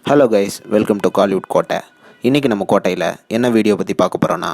Hello guys, welcome to Kollywood கோட்டை. இன்றைக்கி நம்ம கோட்டையில் என்ன வீடியோ பற்றி பார்க்க போகிறோன்னா,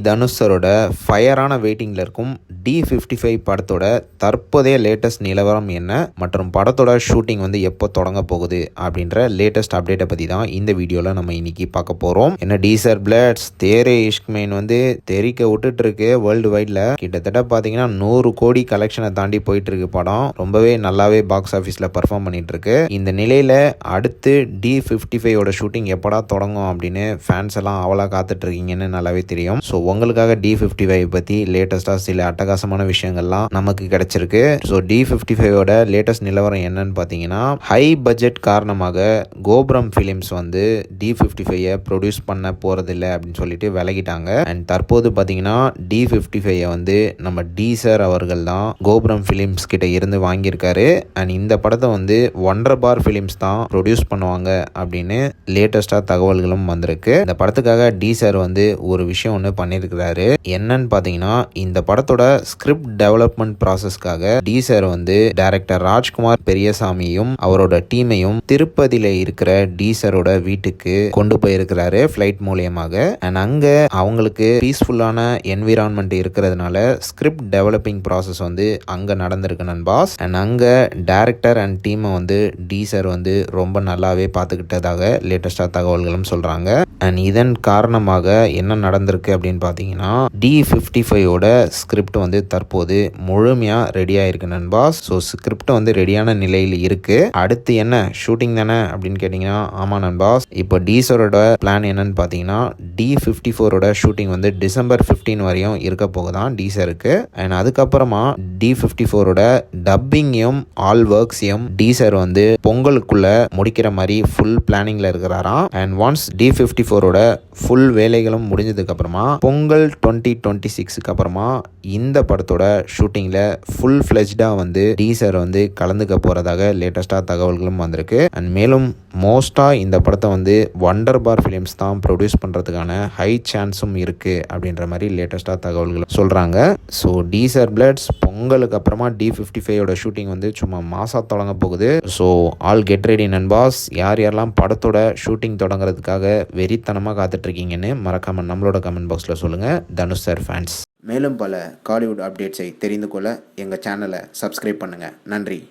தனுஷரோட ஃபயரான வெயிட்டிங்கில் இருக்கும் D55 படத்தோட தற்போதைய லேட்டஸ்ட் நிலவரம் என்ன மற்றும் படத்தோட ஷூட்டிங் வந்து எப்போ தொடங்க போகுது அப்படின்ற லேட்டஸ்ட் அப்டேட்டை பற்றி தான் இந்த வீடியோவில் நம்ம இன்றைக்கி பார்க்க போகிறோம். என்ன டீசர் பிளட்ஸ் தேரே இஷ்க்மெயின் வந்து தெரிக்க விட்டுட்டு இருக்கு. வேர்ல்டு வைடில் கிட்டத்தட்ட பார்த்தீங்கன்னா 100 கோடி கலெக்ஷனை தாண்டி போயிட்டு இருக்கு. படம் ரொம்பவே நல்லாவே பாக்ஸ் ஆஃபீஸில் பர்ஃபார்ம் பண்ணிட்டு இருக்கு. இந்த நிலையில் அடுத்து D55ஓட ஷூட்டிங் எப்படா தொடங்கும் அப்படின்னு ஃபேன்ஸ் எல்லாம் அவளா காத்துட்டு இருக்கீங்கன்னு நல்லாவே தெரியும். ஸோ உங்களுக்காக D55 பற்றி லேட்டஸ்டாக சில அட்டகாசமான விஷயங்கள்லாம் நமக்கு கிடைச்சிருக்கு. ஸோ D55ஓட லேட்டஸ்ட் நிலவரம் என்னன்னு பார்த்தீங்கன்னா, ஹை பட்ஜெட் காரணமாக கோபுரம் ஃபிலிம்ஸ் வந்து D55 ப்ரொடியூஸ் பண்ண போகிறதில்ல அப்படின்னு சொல்லிட்டு விலகிட்டாங்க. அண்ட் தற்போது பார்த்தீங்கன்னா D55 வந்து நம்ம டீசர் அவர்கள் தான் கோபுரம் ஃபிலிம்ஸ் கிட்ட இருந்து வாங்கியிருக்காரு. அண்ட் இந்த படத்தை வந்து ஒண்டர் பார் ஃபிலிம்ஸ் தான் ப்ரொடியூஸ் பண்ணுவாங்க அப்படின்னு லேட்டஸ்டாக தகவல்களும் வந்திருக்கு. இந்த படத்துக்காக டீசர் வந்து ஒரு விஷயம் ஒன்று பண்ணியிருக்கிறாரு. என்னன்னு பார்த்தீங்கன்னா, இந்த படத்தோட ஸ்கிரிப்ட் டெவலப்மெண்ட் ப்ராசஸ்க்காக டீசர் வந்து டைரக்டர் ராஜ்குமார் பெரியசாமியும் அவரோட டீமையும் திருப்பதியில இருக்கிற டீசரோட வீட்டுக்கு கொண்டு போயிருக்கிறாரு ஃப்ளைட் மூலியமாக. அண்ட் அங்க அவங்களுக்கு பீஸ்ஃபுல்லான என்விரான்மெண்ட் இருக்கிறதுனால ஸ்கிரிப்ட் டெவலப்பிங் ப்ராசஸ் வந்து அங்க நடந்திருக்கு நண்பாஸ். அண்ட் அங்க டைரக்டர் அண்ட் டீமை வந்து டீசர் வந்து ரொம்ப நல்லாவே பார்த்துக்கிட்டதாக லேட்டஸ்டாக தகவல்களும் சொல்றாங்க. அண்ட் இதன் காரணமாக என்ன நடந்திருக்கு அப்படின்னு பார்த்தீங்கன்னா, D55ஓட ஸ்கிரிப்ட் வந்து தற்போது முழுமையாக ரெடியாக இருக்கு நண்பாஸ். ஸோ ஸ்கிரிப்ட் வந்து ரெடியான நிலையில் இருக்கு. அடுத்து என்ன ஷூட்டிங் தானே அப்படின்னு கேட்டிங்கன்னா, ஆமாம் நண்பாஸ். இப்போ டீசரோட பிளான் என்னன்னு பார்த்தீங்கன்னா, D54ஓட ஷூட்டிங் வந்து December 15 வரையும் இருக்க போகுதான் டீசருக்கு. அண்ட் அதுக்கப்புறமா D54ஓட டப்பிங்கையும் ஆல் ஒர்க்ஸையும் டீசர் வந்து பொங்கலுக்குள்ள முடிக்கிற மாதிரி ஃபுல் பிளானிங்ல இருக்கிறாராம். அண்ட் ஒன்ஸ் D54ஓட ஃபுல் வேலைகளும் முடிஞ்சதுக்கு அப்புறமா பொங்கல் 2026க்கு அப்புறமா இந்த படத்தோட ஷூட்டிங்ல ஃபுல் ஃபிளெஜ்டா வந்து டீசர் வந்து கலந்துக்க போறதாக லேட்டஸ்டா தகவல்களும் வந்திருக்கு. அண்ட் மேலும் மோஸ்டா இந்த படத்தை வந்து ஒண்டர் பார் ஃபிலிம்ஸ் தான் ப்ரொடியூஸ் பண்றதுக்கான ஹை சான்ஸும் இருக்கு அப்படின்ற மாதிரி லேட்டஸ்டா தகவல்கள் சொல்றாங்க. ஸோ டீசர் பிளட்ஸ் பொங்கலுக்கு அப்புறமா D55ஓட ஷூட்டிங் வந்து சும்மா மாசா தொடங்க போகுது. ஸோ ஆல் கெட் ரெடி நண்பாஸ். யார் யாரெல்லாம் படத்தோட ஷூட்டிங் தொடங்குறதுக்காக வெறித்தனமாக காத்துட்டு இருக்கீங்கன்னு மறக்காம நம்மளோட கமெண்ட் பாக்ஸில் சொல்லுங்கள் தனுஷ் சார் ஃபேன்ஸ். மேலும் பல காலிவுட் அப்டேட்ஸை தெரிந்து கொள்ள எங்கள் சேனலை சப்ஸ்கிரைப் பண்ணுங்கள். நன்றி.